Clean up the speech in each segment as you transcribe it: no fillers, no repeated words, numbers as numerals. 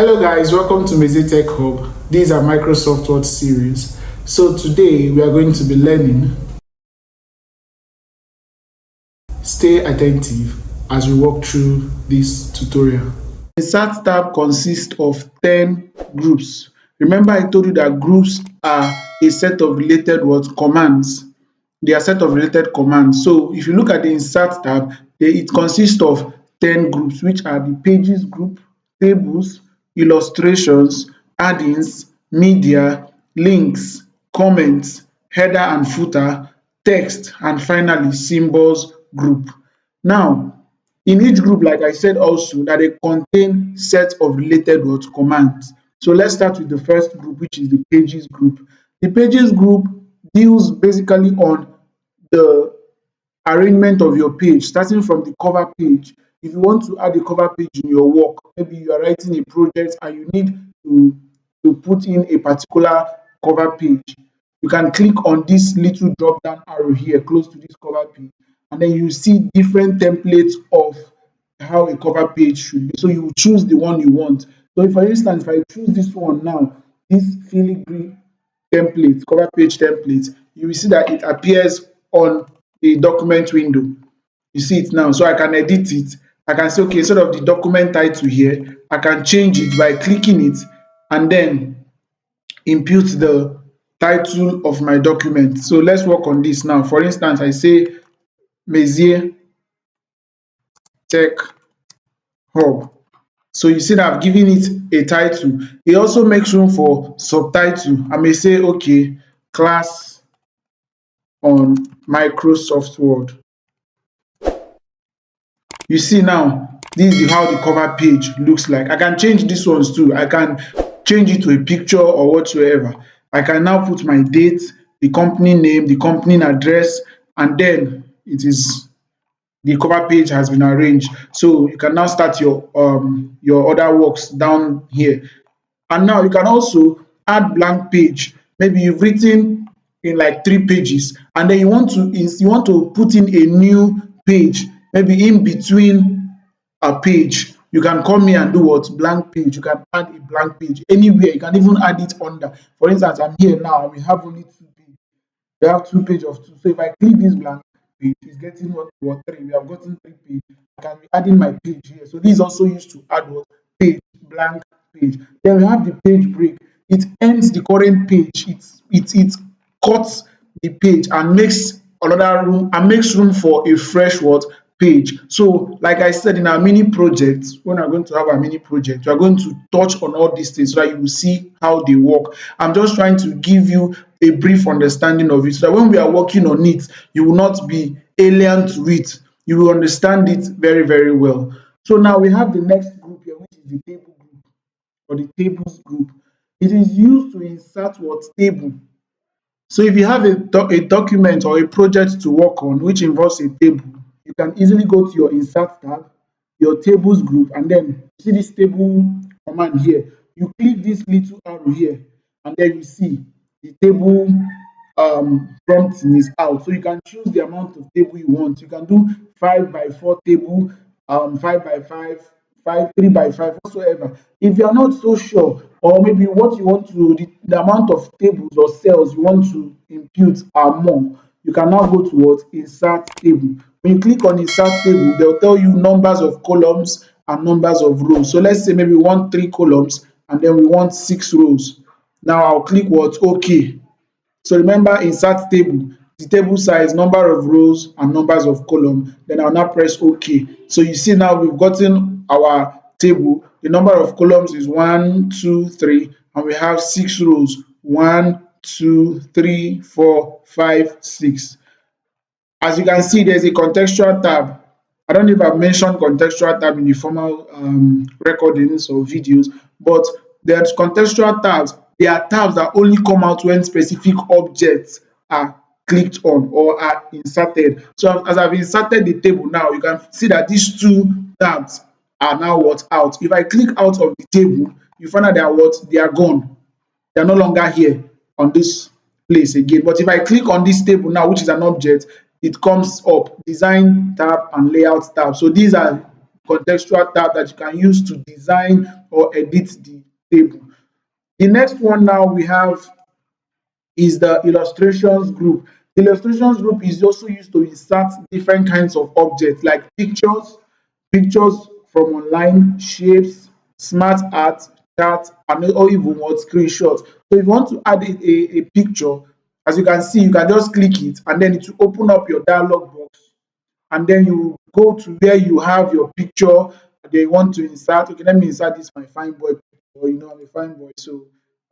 Hello guys, welcome to Meze Tech Hub. These are Microsoft Word series. So today we are going to be learning. Stay attentive as we walk through this tutorial. The Insert tab consists of 10 groups. Remember I told you that groups are a set of related commands. They are a set of related commands. So if you look at the Insert tab, it consists of 10 groups, which are the pages group, tables, illustrations, add-ins, media, links, comments, header and footer, text, and finally symbols group. Now, in each group, like I said also, that they contain sets of related commands. So let's start with the first group, which is the pages group. The pages group deals basically on the arrangement of your page, starting from the cover page. If you want to add a cover page in your work, maybe you are writing a project and you need to put in a particular cover page, you can click on this little drop down arrow here close to this cover page, and then you see different templates of how a cover page should be. So you will choose the one you want. So if, for instance, if I choose this one now, this filigree template, cover page template, you will see that it appears on the document window. You see it now. So I can edit it. I can say, okay, instead of the document title here, I can change it by clicking it and then impute the title of my document. So let's work on this now. For instance, I say Meze Tech Hub. So you see that I've given it a title. It also makes room for subtitle. I may say, okay, class on Microsoft Word. You see now, this is how the cover page looks like. I can change these ones too. I can change it to a picture or whatsoever. I can now put my date, the company name, the company address, and then the cover page has been arranged. So you can now start your other works down here. And now you can also add blank page. Maybe you've written in like 3 pages, and then you want to put in a new page, maybe in between a page. You can come here and do what? Blank page. You can add a blank page anywhere. You can even add it under. For instance, I'm here now. We have only 2 pages. We have 2 pages of two. So if I click this blank page, it's getting what three. We have gotten 3 pages. I can be adding my page here. So this is also used to add what? Page, blank page. Then we have the page break. It ends the current page. It cuts the page and makes another room and makes room for a fresh what? Page. So like I said, in our mini project, when we're going to have our mini project, we are going to touch on all these things so that you will see how they work. I'm just trying to give you a brief understanding of it so that when we are working on it, you will not be alien to it. You will understand it very, very well. So now we have the next group here, which is the table group or the tables group. It is used to insert what? Table. So if you have a document or a project to work on which involves a table, you can easily go to your Insert tab, your Tables group, and then see this table command here. You click this little arrow here, and then you see the table prompting is out. So you can choose the amount of table you want. You can do 5 by 4 table, 5 by 5, 3 by 5, whatsoever. If you are not so sure, or maybe what you want to the amount of tables or cells you want to impute are more, you can now go to what? Insert table. When you click on insert table, they'll tell you numbers of columns and numbers of rows. So let's say maybe we want 3 columns and then we want 6 rows. Now I'll click what? Okay. So remember, insert table, the table size, number of rows and numbers of column. Then I'll now press OK. So you see now we've gotten our table. The number of columns is 1, 2, 3, and we have 6 rows. 1, 2, 3, 4, 5, 6. As you can see, there's a contextual tab. I don't know if I've mentioned contextual tab in the formal recordings or videos, but there's contextual tabs. They are tabs that only come out when specific objects are clicked on or are inserted. So as I've inserted the table now, you can see that these 2 tabs are now what? Out. If I click out of the table, you find out they are what? They are gone. They are no longer here on this place again. But if I click on this table now, which is an object, it comes up design tab and layout tab. So these are contextual tab that you can use to design or edit the table. The next one now we have is the illustrations group. The illustrations group is also used to insert different kinds of objects like pictures from online, shapes, smart art, chart, and or even what screenshots. So if you want to add a picture, as you can see, you can just click it and then it will open up your dialog box, and then you go to where you have your picture they want to insert. Okay, let me insert this my fine boy picture. You know, I'm a fine boy, so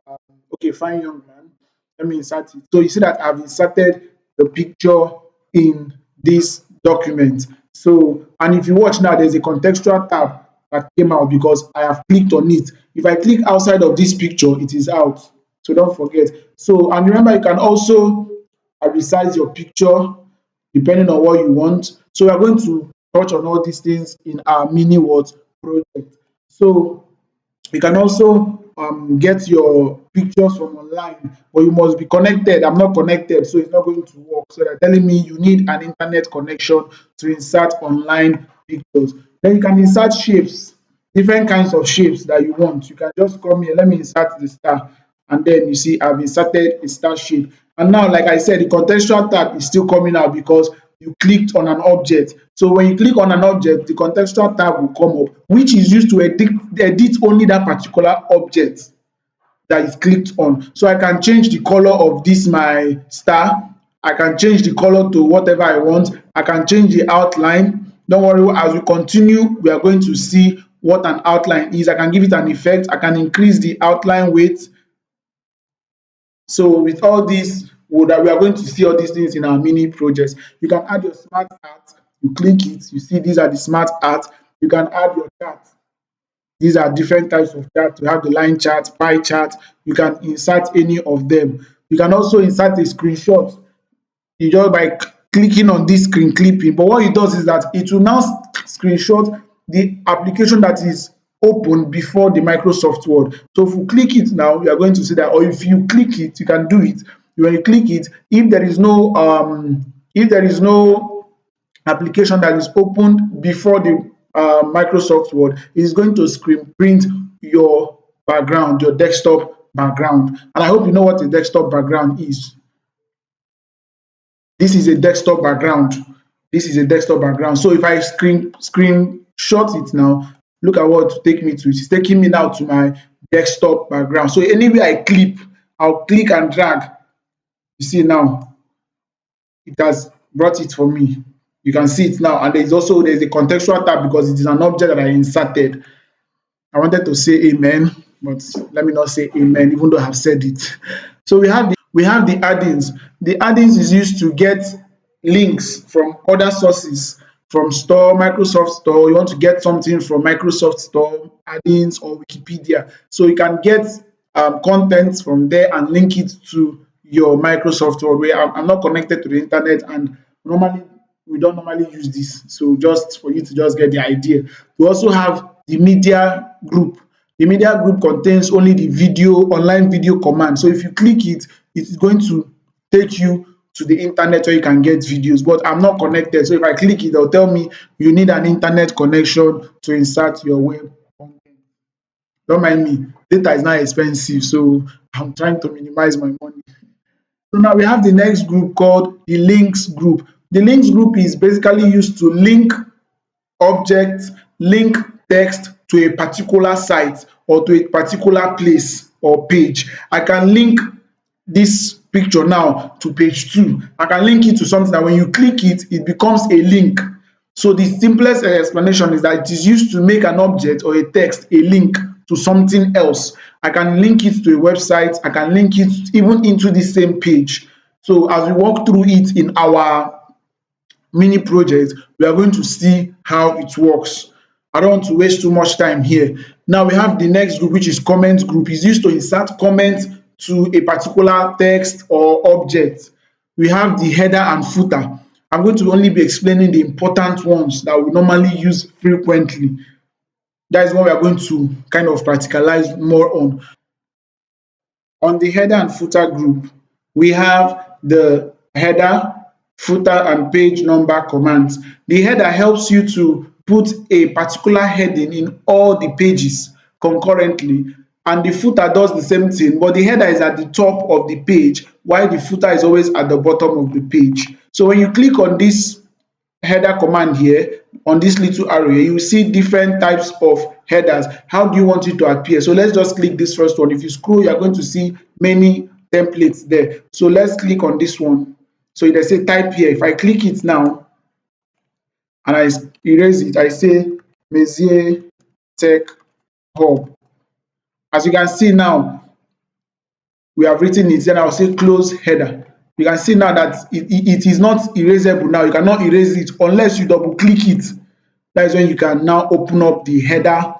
um, okay, fine young man. Let me insert it. So you see that I've inserted the picture in this document. So, and if you watch now, there's a contextual tab that came out because I have clicked on it. If I click outside of this picture, it is out. So don't forget. So, and remember, you can also resize your picture depending on what you want. So we are going to touch on all these things in our mini what project. So you can also get your pictures from online, but you must be connected. I'm not connected, so it's not going to work. So they're telling me you need an internet connection to insert online pictures. Then you can insert shapes, different kinds of shapes that you want. You can just come here, let me insert the star, and then you see I've inserted a star shape. And now, like I said, the contextual tab is still coming out because you clicked on an object. So when you click on an object, the contextual tab will come up, which is used to edit only that particular object that is clicked on. So I can change the color of this my star. I can change the color to whatever I want. I can change the outline. Don't worry, as we continue, we are going to see what an outline is. I can give it an effect. I can increase the outline weight. So with all this, we are going to see all these things in our mini projects. You can add your smart art. You click it. You see these are the smart art. You can add your chart. These are different types of chart. You have the line chart, pie chart. You can insert any of them. You can also insert a screenshot. You just by clicking on this screen clipping. But what it does is that it will now screenshot the application that is open before the Microsoft Word. So if you click it now, you are going to see that, or if you click it, you can do it. When you click it, if there is no application that is opened before the Microsoft Word, it is going to screen print your background, your desktop background. And I hope you know what a desktop background is. This is a desktop background. This is a desktop background. So if I screenshot it now, look at what to take me to. It's taking me now to my desktop background. So anywhere I click, I'll click and drag. You see now, it has brought it for me. You can see it now. And there's a contextual tab because it is an object that I inserted. I wanted to say amen, but let me not say amen, even though I have said it. So we have the add-ins. The add-ins is used to get links from other sources, from store, Microsoft Store. You want to get something from Microsoft Store, add-ins or Wikipedia. So you can get content from there and link it to your Microsoft Word. Where I'm not connected to the internet, and normally we don't normally use this. So just for you to just get the idea. We also have the media group. The media group contains only the online video command. So if you click it, it's going to take you to the internet where you can get videos. But I'm not connected. So if I click it, they'll tell me you need an internet connection to insert your web content. Don't mind me. Data is not expensive, so I'm trying to minimize my money. So now we have the next group called the links group. The links group is basically used to link objects, link text to a particular site or to a particular place or page. I can link this picture now to page 2. I can link it to something that when you click it, it becomes a link. So the simplest explanation is that it is used to make an object or a text a link to something else. I can link it to a website. I can link it even into the same page. So as we walk through it in our mini project, we are going to see how it works. I don't want to waste too much time here. Now we have the next group, which is comment group. It's used to insert comments to a particular text or object. We have the header and footer. I'm going to only be explaining the important ones that we normally use frequently. That is what we are going to kind of practicalize more on. On the header and footer group, we have the header, footer, and page number commands. The header helps you to put a particular heading in all the pages concurrently, and the footer does the same thing, but the header is at the top of the page while the footer is always at the bottom of the page. So when you click on this header command here, on this little arrow here, you will see different types of headers. How do you want it to appear? So let's just click this first one. If you scroll, you are going to see many templates there. So let's click on this one. So they say type here. If I click it now and I erase it, I say Maize Tech Hub. As you can see now, we have written it. Then I'll say close header. You can see now that it is not erasable now. You cannot erase it unless you double click it. That is when you can now open up the header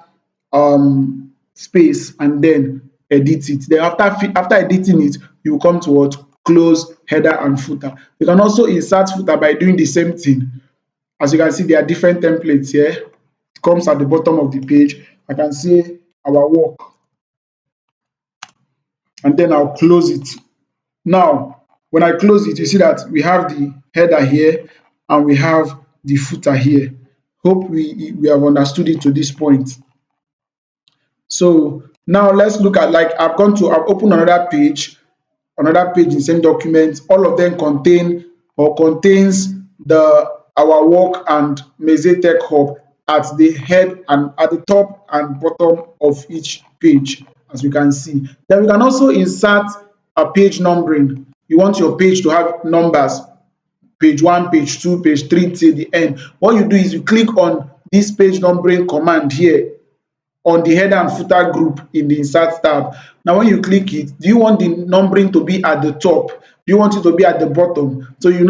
space and then edit it. Then after editing it, you will come to what? Close header and footer. You can also insert footer by doing the same thing. As you can see, there are different templates here. It comes at the bottom of the page. I can say our work, and then I'll close it. Now, when I close it, you see that we have the header here and we have the footer here. Hope we have understood it to this point. So now let's look at, like, I've opened another page in the same document. All of them contains the our work and Maize Tech Hub at the head and at the top and bottom of each page, as we can see. Then we can also insert a page numbering. You want your page to have numbers, page 1, page 2, page 3 till the end. What you do is you click on this page numbering command here on the header and footer group in the insert tab. Now when you click it, do you want the numbering to be at the top? Do you want it to be at the bottom? So you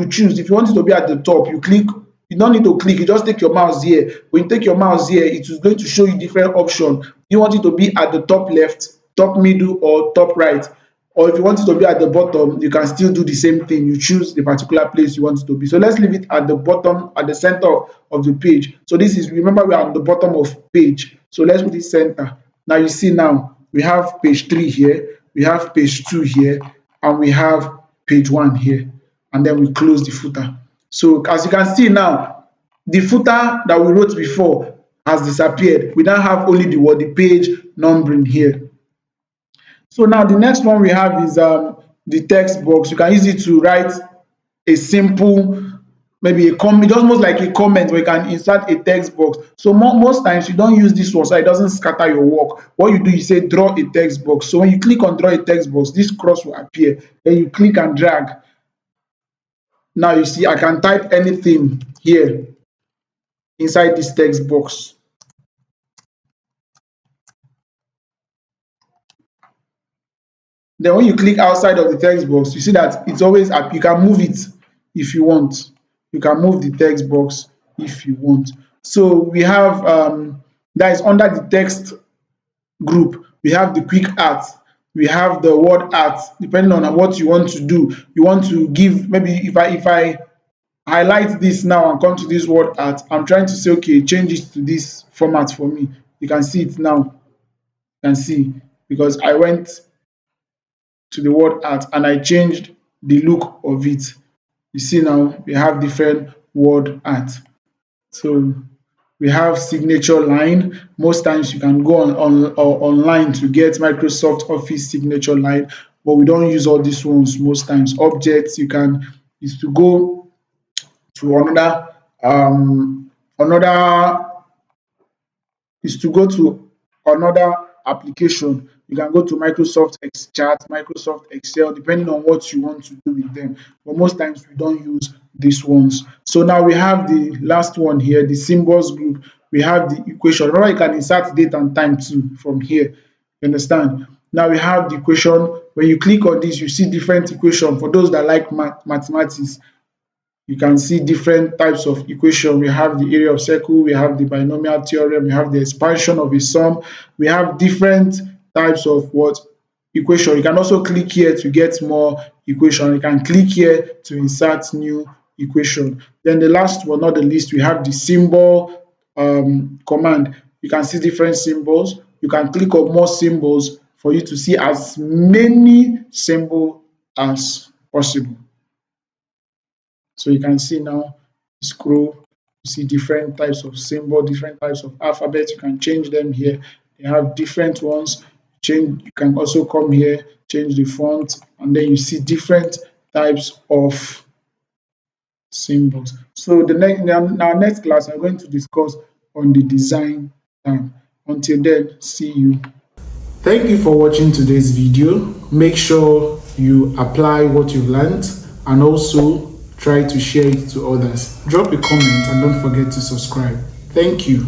choose. If you want it to be at the top, you click. You don't need to click, you just take your mouse here. When you take your mouse here, it is going to show you different options. You want it to be at the top left, top middle, or top right. Or if you want it to be at the bottom, you can still do the same thing. You choose the particular place you want it to be. So let's leave it at the bottom, at the center of the page. So this is, remember, we are at the bottom of page. So let's put it center. Now you see now we have page 3 here, we have page 2 here, and we have page 1 here. And then we close the footer. So as you can see now, the footer that we wrote before has disappeared. We now have only the page numbering here. So now the next one we have is the text box. You can use it to write a simple, maybe a comment, just almost like a comment, where you can insert a text box. So most times you don't use this one so it doesn't scatter your work. What you do, you say draw a text box. So when you click on draw a text box, this cross will appear. Then you click and drag. Now you see I can type anything here inside this text box. Then when you click outside of the text box, you see that it's always up. You can move it if you want. You can move the text box if you want. So we have that is under the text group. We have the quick art. We have the word art. Depending on what you want to do, you want to give, maybe if I highlight this now and come to this word art, I'm trying to say, okay, change it to this format for me. You can see it now. You can see, because I went to the word art and I changed the look of it. You see now we have different word art. So we have signature line. Most times you can go online to get Microsoft Office signature line, but we don't use all these ones most times. Objects, you can is to go to another is to go to another application. You can go to Microsoft Chat, Microsoft Excel, depending on what you want to do with them. But most times we don't use these ones. So now we have the last one here, the symbols group. We have the equation. Remember, you can insert date and time too from here. You understand? Now we have the equation. When you click on this, you see different equation. For those that like mathematics, you can see different types of equation. We have the area of circle, we have the binomial theorem, we have the expansion of a sum. We have different types of what equation. You can also click here to get more equation. You can click here to insert new equation. Then the last but not the least, we have the symbol command. You can see different symbols. You can click on more symbols for you to see as many symbols as possible. So you can see now, scroll, You see different types of symbol, different types of alphabet. You can change them here. They have different ones. Change. You can also come here, change the font, and then you see different types of symbols. So in our next class, I'm going to discuss on the design tab. Until then, see you. Thank you for watching today's video. Make sure you apply what you've learned and also try to share it to others. Drop a comment and don't forget to subscribe. Thank you.